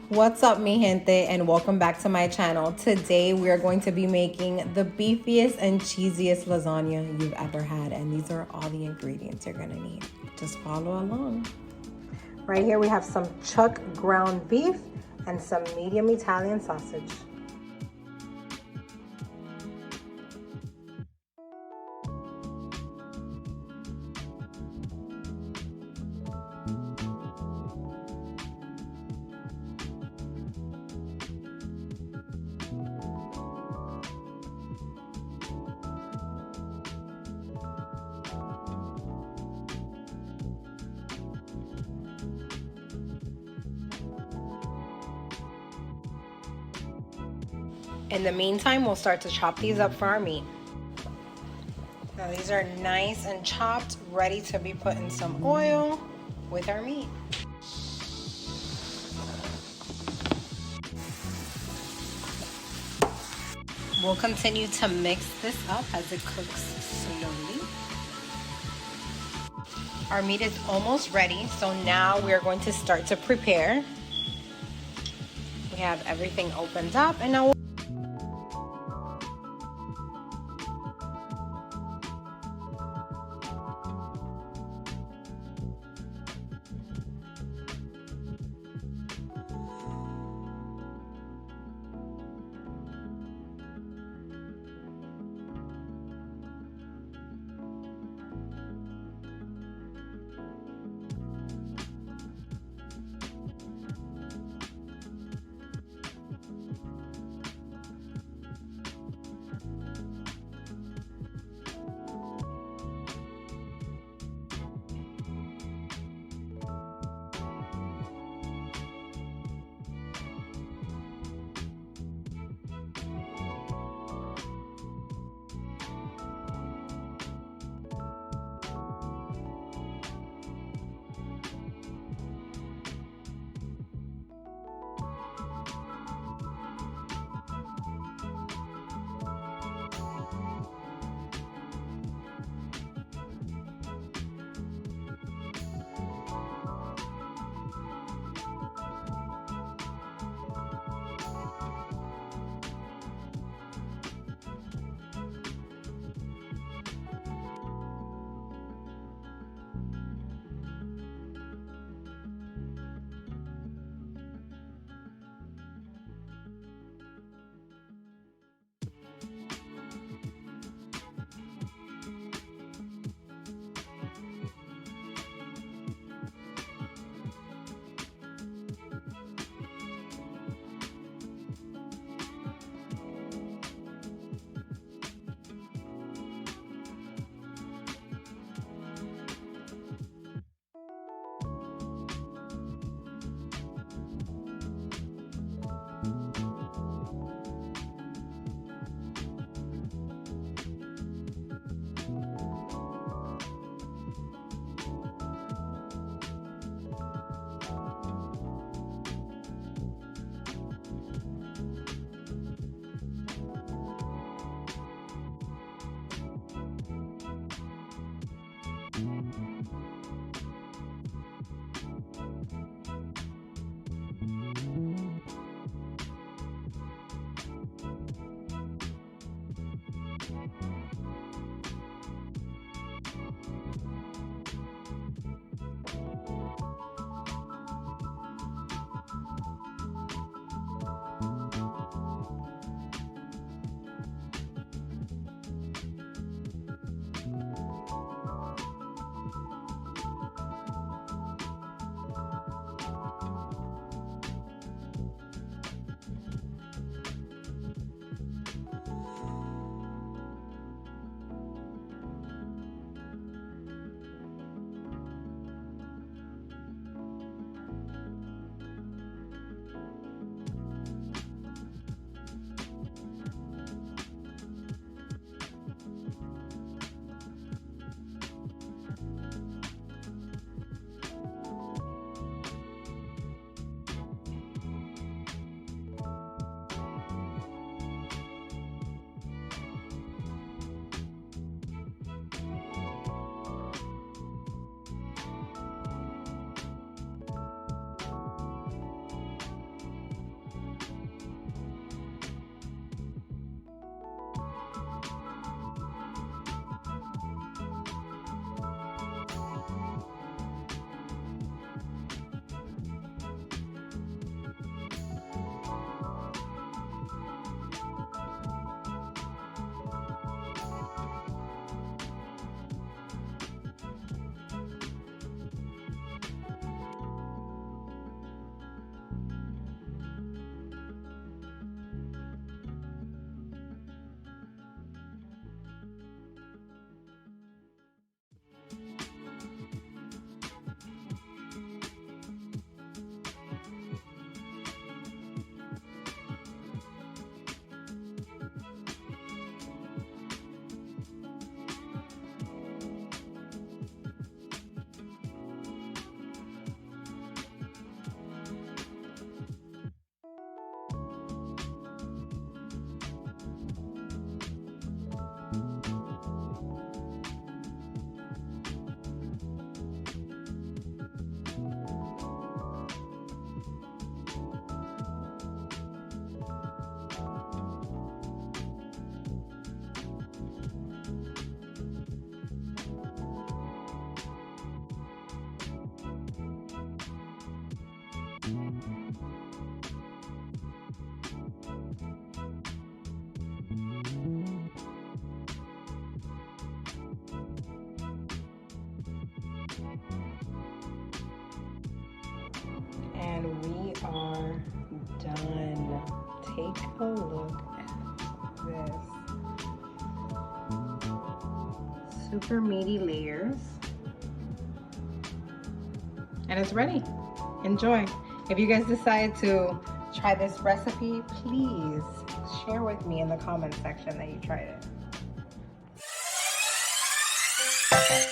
What's up, mi gente, and welcome back to my channel. Today we are going to be making the beefiest and cheesiest lasagna you've ever had, and these are all the ingredients you're gonna need. Just follow along. Right here we have some chuck ground beef and some medium Italian sausage. In the meantime, we'll start to chop these up for our meat. Now these are nice and chopped, ready to be put in some oil with our meat. We'll continue to mix this up as it cooks slowly. Our meat is almost ready, so now we are going to start to prepare. We have everything opened up, and now And we are done. Take a look at this. Super meaty layers. And it's ready. Enjoy. If you guys decide to try this recipe, please share with me in the comment section that you tried it.